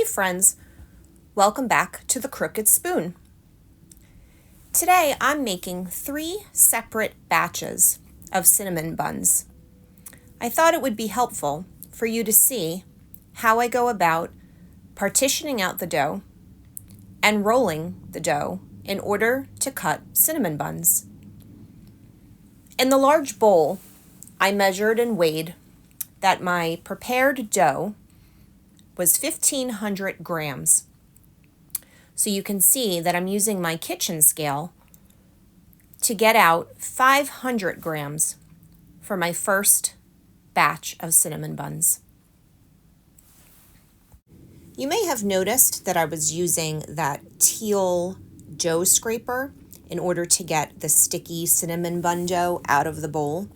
friends, welcome back to the Crooked Spoon. Today I'm making 3 separate batches of cinnamon buns. I thought it would be helpful for you to see how I go about partitioning out the dough and rolling the dough in order to cut cinnamon buns. In the large bowl, I measured and weighed that my prepared dough was 1,500 grams. So you can see that I'm using my kitchen scale to get out 500 grams for my first batch of cinnamon buns. You may have noticed that I was using that teal dough scraper in order to get the sticky cinnamon bun dough out of the bowl.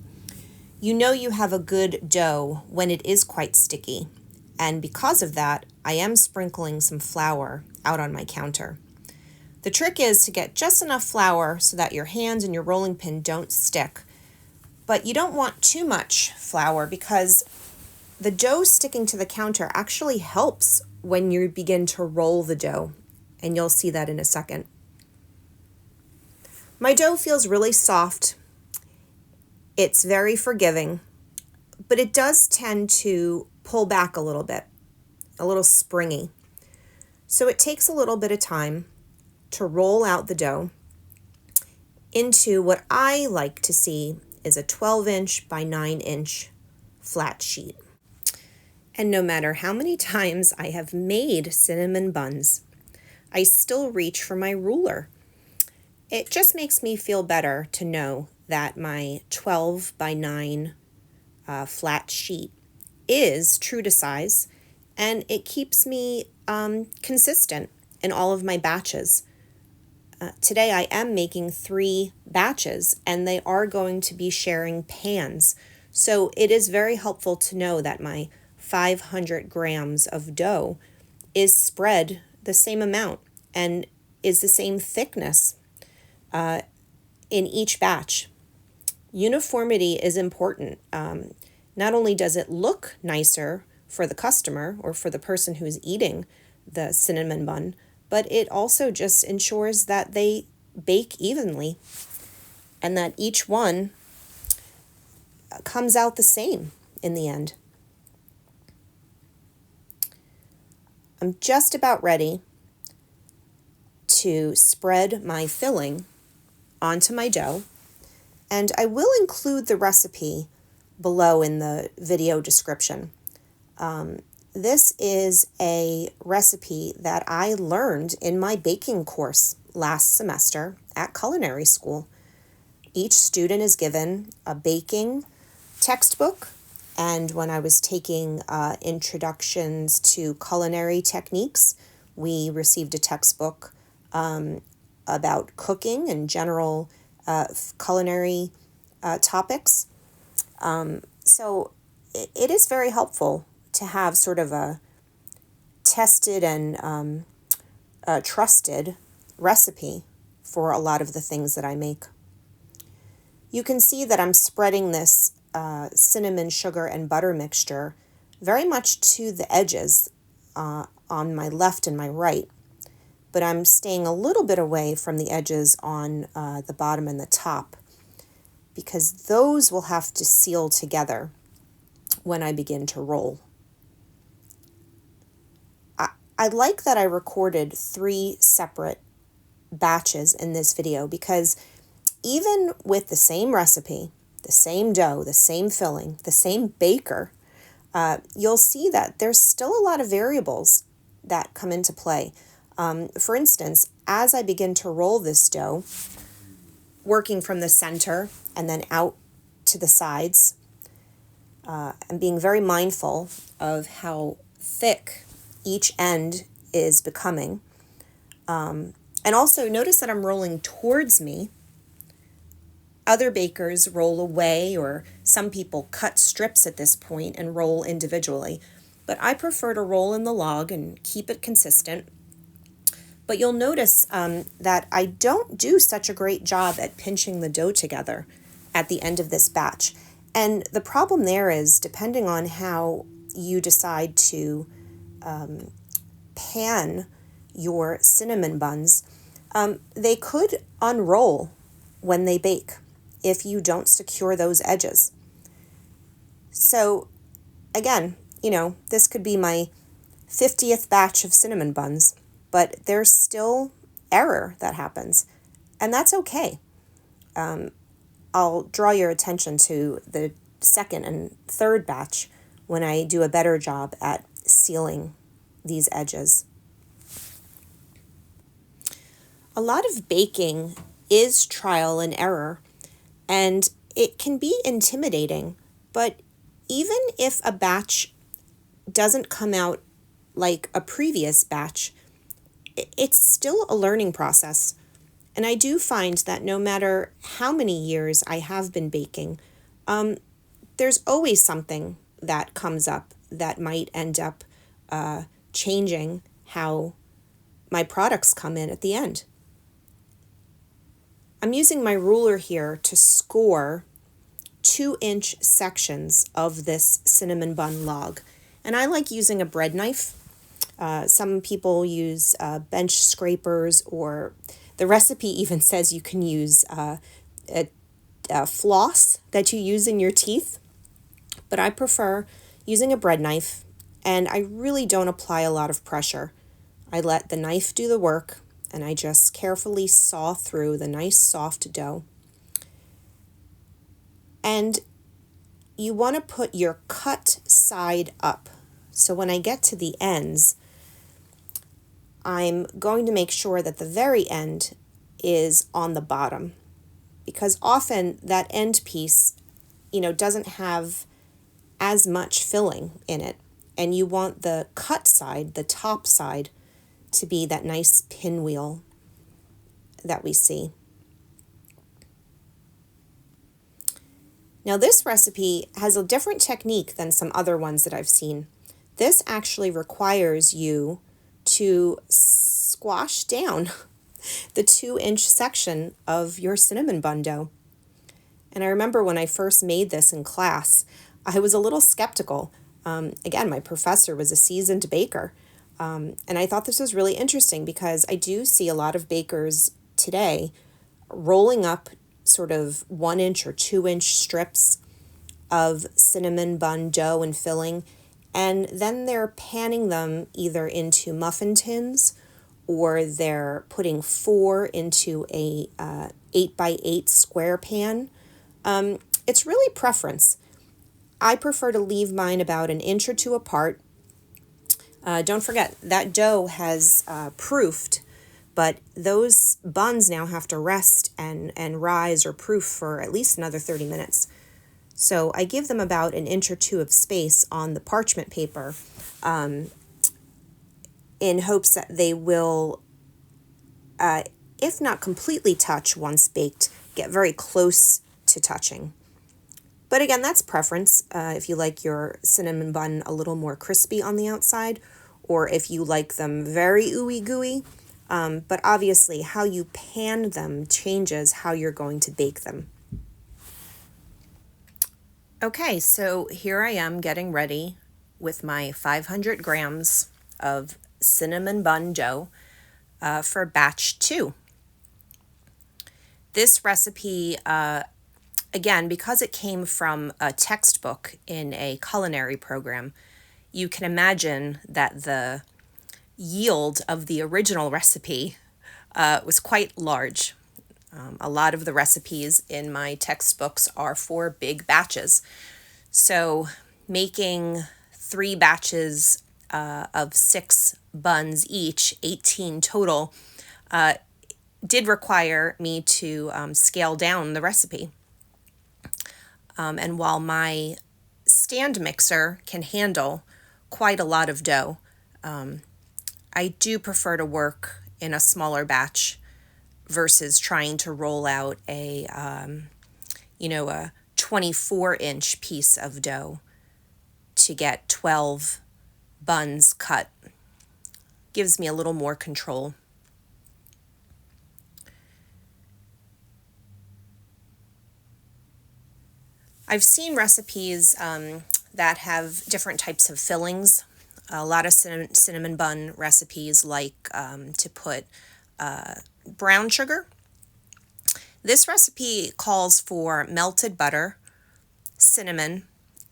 You know you have a good dough when it is quite sticky, and because of that, I am sprinkling some flour out on my counter. The trick is to get just enough flour so that your hands and your rolling pin don't stick, but you don't want too much flour because the dough sticking to the counter actually helps when you begin to roll the dough, and you'll see that in a second. My dough feels really soft. It's very forgiving, but it does tend to pull back a little bit, a little springy. So it takes a little bit of time to roll out the dough into what I like to see is a 12-inch by 9-inch flat sheet. And no matter how many times I have made cinnamon buns, I still reach for my ruler. It just makes me feel better to know that my 12 by 9 flat sheet is true to size, and it keeps me consistent in all of my batches. Today I am making 3 batches, and they are going to be sharing pans. So it is very helpful to know that my 500 grams of dough is spread the same amount and is the same thickness in each batch. Uniformity is important. Not only does it look nicer for the customer or for the person who's eating the cinnamon bun, but it also just ensures that they bake evenly and that each one comes out the same in the end. I'm just about ready to spread my filling onto my dough, and I will include the recipe below in the video description. This is a recipe that I learned in my baking course last semester at culinary school. Each student is given a baking textbook, and when I was taking introductions to culinary techniques, we received a textbook about cooking and general culinary topics. So it is very helpful to have sort of a tested and trusted recipe for a lot of the things that I make. You can see that I'm spreading this cinnamon, sugar, and butter mixture very much to the edges on my left and my right, but I'm staying a little bit away from the edges on the bottom and the top because those will have to seal together when I begin to roll. I like that I recorded 3 separate batches in this video because even with the same recipe, the same dough, the same filling, the same baker, you'll see that there's still a lot of variables that come into play. For instance, as I begin to roll this dough, working from the center and then out to the sides, and being very mindful of how thick each end is becoming. And also notice that I'm rolling towards me. Other bakers roll away, or some people cut strips at this point and roll individually. But I prefer to roll in the log and keep it consistent. But you'll notice that I don't do such a great job at pinching the dough together at the end of this batch. And the problem there is, depending on how you decide to pan your cinnamon buns, they could unroll when they bake if you don't secure those edges. So again, this could be my 50th batch of cinnamon buns, but there's still error that happens, and that's okay. I'll draw your attention to the second and third batch when I do a better job at sealing these edges. A lot of baking is trial and error, and it can be intimidating, but even if a batch doesn't come out like a previous batch, it's still a learning process. And I do find that no matter how many years I have been baking, there's always something that comes up that might end up changing how my products come in at the end. I'm using my ruler here to score 2-inch sections of this cinnamon bun log. And I like using a bread knife. Some people use bench scrapers, or the recipe even says you can use a floss that you use in your teeth. But I prefer using a bread knife, and I really don't apply a lot of pressure. I let the knife do the work, and I just carefully saw through the nice soft dough. And you want to put your cut side up. So when I get to the ends, I'm going to make sure that the very end is on the bottom, because often that end piece, doesn't have as much filling in it. And you want the cut side, the top side, to be that nice pinwheel that we see. Now this recipe has a different technique than some other ones that I've seen. This actually requires you to squash down the 2-inch section of your cinnamon bun dough. And I remember when I first made this in class, I was a little skeptical. Again, my professor was a seasoned baker. And I thought this was really interesting because I do see a lot of bakers today rolling up sort of 1-inch or 2-inch strips of cinnamon bun dough and filling, and then they're panning them either into muffin tins, or they're putting 4 into a 8x8 square pan. It's really preference. I prefer to leave mine about 1 inch or 2 apart. Don't forget, that dough has proofed, but those buns now have to rest and rise or proof for at least another 30 minutes. So I give them about 1 inch or 2 of space on the parchment paper in hopes that they will, if not completely touch once baked, get very close to touching. But again, that's preference. If you like your cinnamon bun a little more crispy on the outside, or if you like them very ooey gooey. But obviously, how you pan them changes how you're going to bake them. Okay, so here I am getting ready with my 500 grams of cinnamon bun dough for batch 2. This recipe, again, because it came from a textbook in a culinary program, you can imagine that the yield of the original recipe was quite large. A lot of the recipes in my textbooks are for big batches. So making 3 batches of 6 buns each, 18 total, did require me to scale down the recipe. And while my stand mixer can handle quite a lot of dough, I do prefer to work in a smaller batch versus trying to roll out a 24-inch piece of dough to get 12 buns cut. Gives me a little more control. I've seen recipes that have different types of fillings. A lot of cinnamon bun recipes like to put brown sugar. This recipe calls for melted butter, cinnamon,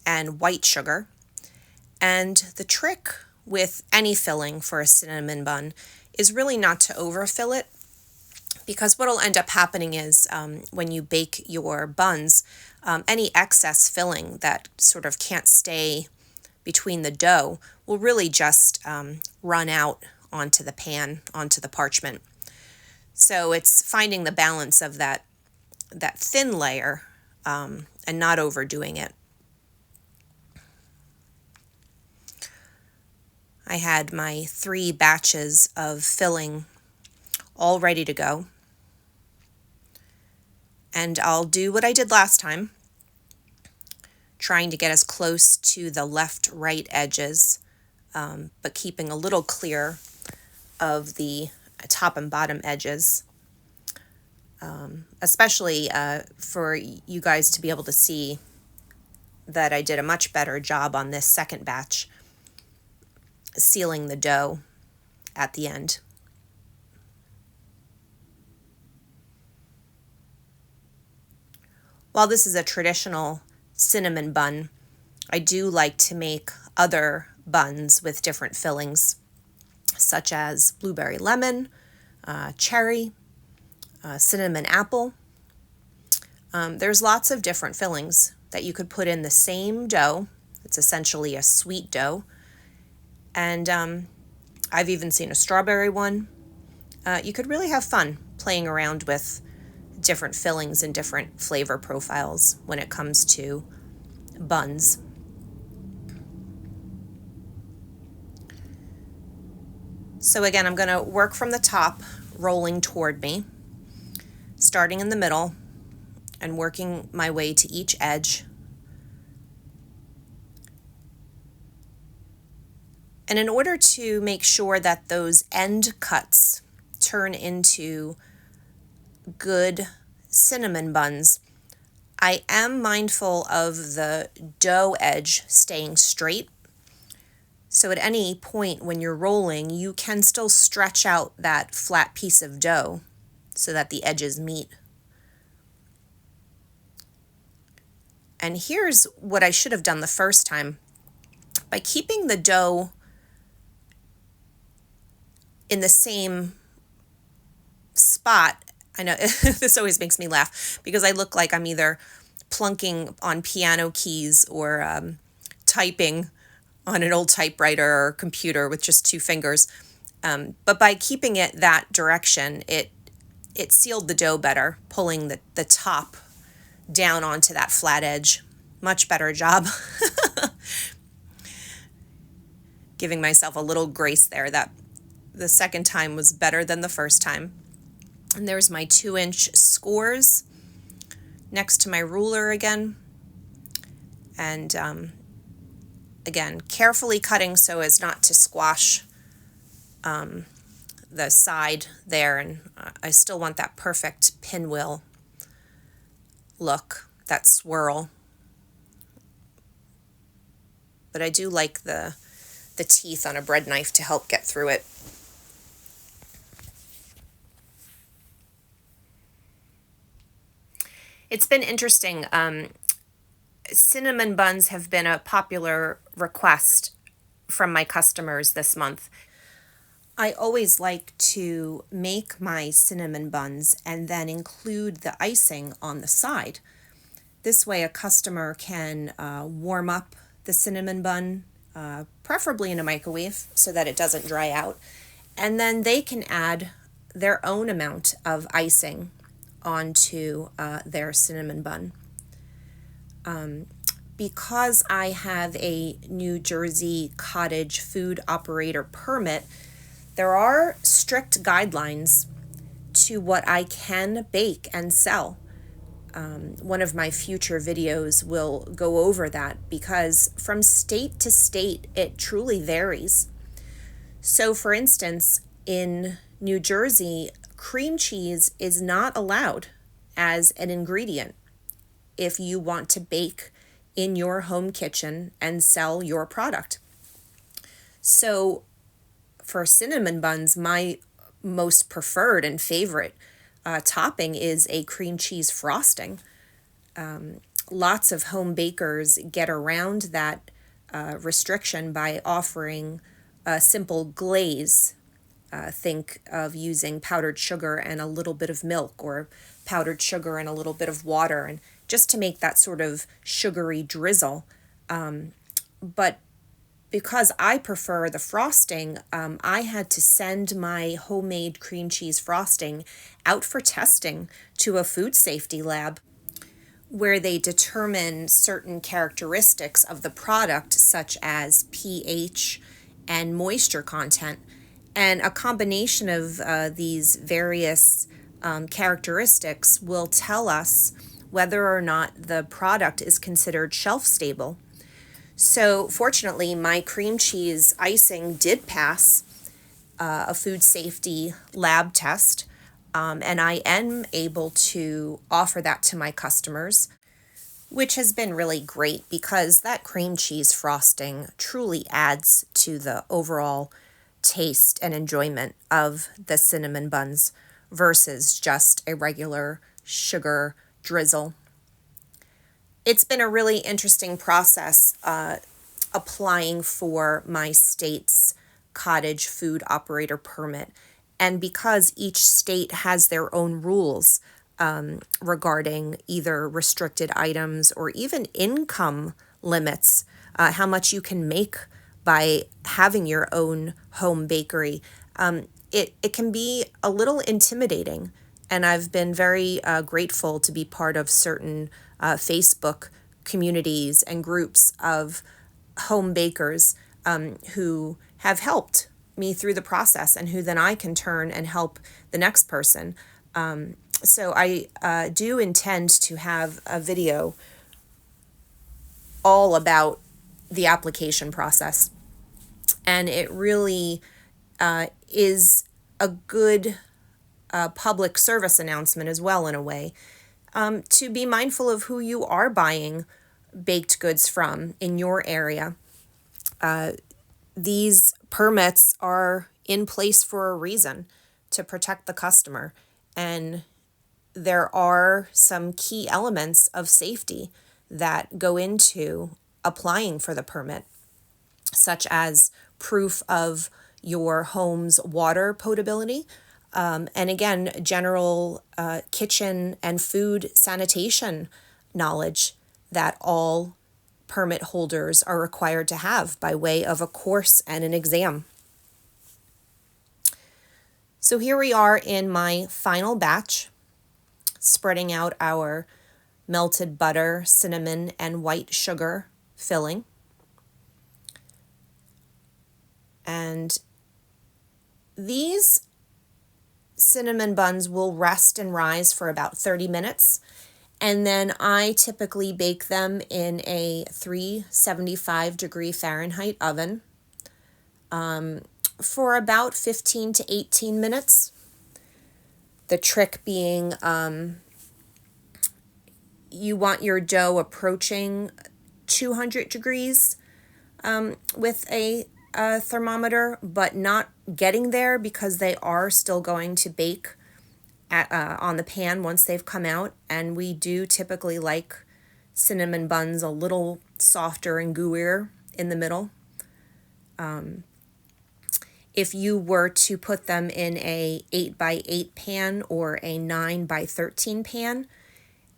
and white sugar. And the trick with any filling for a cinnamon bun is really not to overfill it, because what will end up happening is when you bake your buns, any excess filling that sort of can't stay between the dough will really just run out onto the pan, onto the parchment. So it's finding the balance of that thin layer and not overdoing it. I had my 3 batches of filling all ready to go. And I'll do what I did last time, trying to get as close to the left-right edges, but keeping a little clear of the top and bottom edges, especially for you guys to be able to see that I did a much better job on this second batch, sealing the dough at the end. While this is a traditional cinnamon bun, I do like to make other buns with different fillings, such as blueberry lemon, cherry, cinnamon apple. There's lots of different fillings that you could put in the same dough. It's essentially a sweet dough. And I've even seen a strawberry one. You could really have fun playing around with different fillings and different flavor profiles when it comes to buns. So again, I'm going to work from the top, rolling toward me, starting in the middle and working my way to each edge. And in order to make sure that those end cuts turn into good cinnamon buns, I am mindful of the dough edge staying straight. So at any point when you're rolling, you can still stretch out that flat piece of dough so that the edges meet. And here's what I should have done the first time. By keeping the dough in the same spot, I know this always makes me laugh because I look like I'm either plunking on piano keys or typing on an old typewriter or computer with just 2 fingers. But by keeping it that direction, it sealed the dough better, pulling the top down onto that flat edge. Much better job. Giving myself a little grace there that the second time was better than the first time. And there's my 2-inch scores next to my ruler again. And again, carefully cutting so as not to squash the side there. And I still want that perfect pinwheel look, that swirl. But I do like the teeth on a bread knife to help get through it. It's been interesting. Cinnamon buns have been a popular request from my customers this month. I always like to make my cinnamon buns and then include the icing on the side. This way a customer can warm up the cinnamon bun, preferably in a microwave so that it doesn't dry out, and then they can add their own amount of icing onto their cinnamon bun. Because I have a New Jersey cottage food operator permit, there are strict guidelines to what I can bake and sell. One of my future videos will go over that because from state to state, it truly varies. So for instance, in New Jersey, cream cheese is not allowed as an ingredient if you want to bake in your home kitchen and sell your product. So for cinnamon buns, my most preferred and favorite topping is a cream cheese frosting. Lots of home bakers get around that restriction by offering a simple glaze. Think of using powdered sugar and a little bit of milk, or powdered sugar and a little bit of water, and just to make that sort of sugary drizzle. But because I prefer the frosting, I had to send my homemade cream cheese frosting out for testing to a food safety lab, where they determine certain characteristics of the product, such as pH and moisture content. And a combination of these various characteristics will tell us whether or not the product is considered shelf stable. So fortunately, my cream cheese icing did pass a food safety lab test, and I am able to offer that to my customers, which has been really great because that cream cheese frosting truly adds to the overall taste and enjoyment of the cinnamon buns versus just a regular sugar drizzle. It's been a really interesting process applying for my state's cottage food operator permit. And because each state has their own rules regarding either restricted items or even income limits, how much you can make by having your own home bakery, it can be a little intimidating. And I've been very grateful to be part of certain Facebook communities and groups of home bakers who have helped me through the process, and who then I can turn and help the next person. So I do intend to have a video all about the application process. And it really is a good public service announcement as well, in a way, to be mindful of who you are buying baked goods from in your area. These permits are in place for a reason, to protect the customer. And there are some key elements of safety that go into applying for the permit, such as proof of your home's water potability, and again, general kitchen and food sanitation knowledge that all permit holders are required to have by way of a course and an exam. So here we are in my final batch, spreading out our melted butter, cinnamon, and white sugar filling. And these cinnamon buns will rest and rise for about 30 minutes. And then I typically bake them in a 375 degree Fahrenheit oven for about 15 to 18 minutes. The trick being you want your dough approaching 200 degrees with a thermometer, but not getting there, because they are still going to bake on the pan once they've come out. And we do typically like cinnamon buns a little softer and gooier in the middle. If you were to put them in a 8x8 pan or a 9x13 pan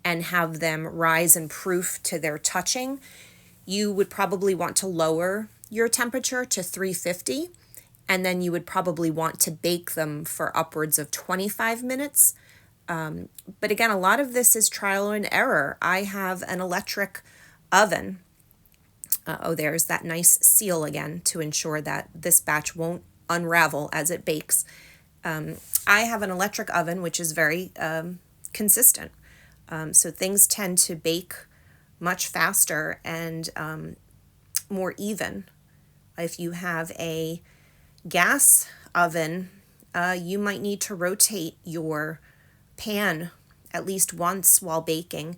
and have them rise and proof to their touching, you would probably want to lower your temperature to 350, and then you would probably want to bake them for upwards of 25 minutes. But again, a lot of this is trial and error. I have an electric oven. There's that nice seal again to ensure that this batch won't unravel as it bakes. I have an electric oven, which is very consistent. So things tend to bake much faster and more even. If you have a gas oven, you might need to rotate your pan at least once while baking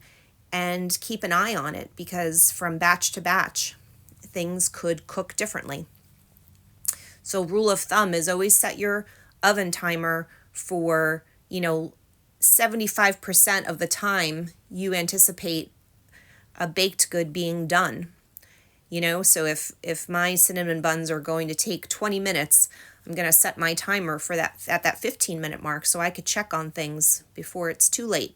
and keep an eye on it, because from batch to batch, things could cook differently. So rule of thumb is always set your oven timer for, 75% of the time you anticipate a baked good being done. So if my cinnamon buns are going to take 20 minutes, I'm going to set my timer for that at that 15-minute mark so I could check on things before it's too late.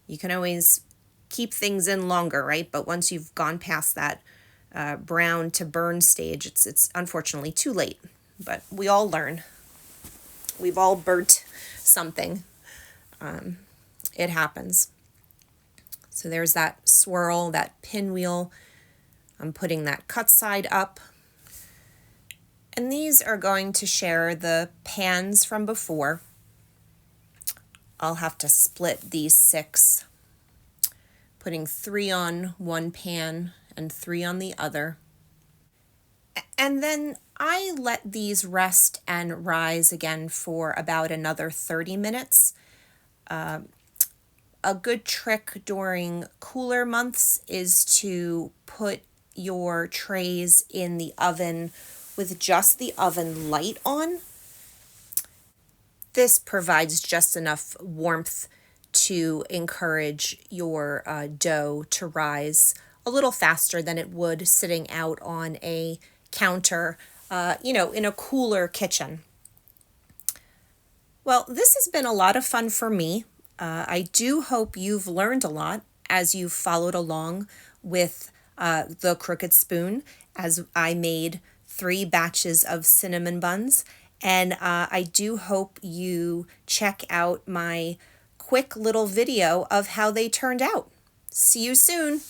You can always keep things in longer, right? But once you've gone past that brown to burn stage, it's unfortunately too late. But we all learn. We've all burnt something. It happens. So there's that swirl, that pinwheel. I'm putting that cut side up. And these are going to share the pans from before. I'll have to split these 6, putting 3 on one pan and 3 on the other. And then I let these rest and rise again for about another 30 minutes. A good trick during cooler months is to put your trays in the oven with just the oven light on. This provides just enough warmth to encourage your dough to rise a little faster than it would sitting out on a counter, in a cooler kitchen. Well, this has been a lot of fun for me. I do hope you've learned a lot as you've followed along with the crooked spoon as I made 3 batches of cinnamon buns. And I do hope you check out my quick little video of how they turned out. See you soon.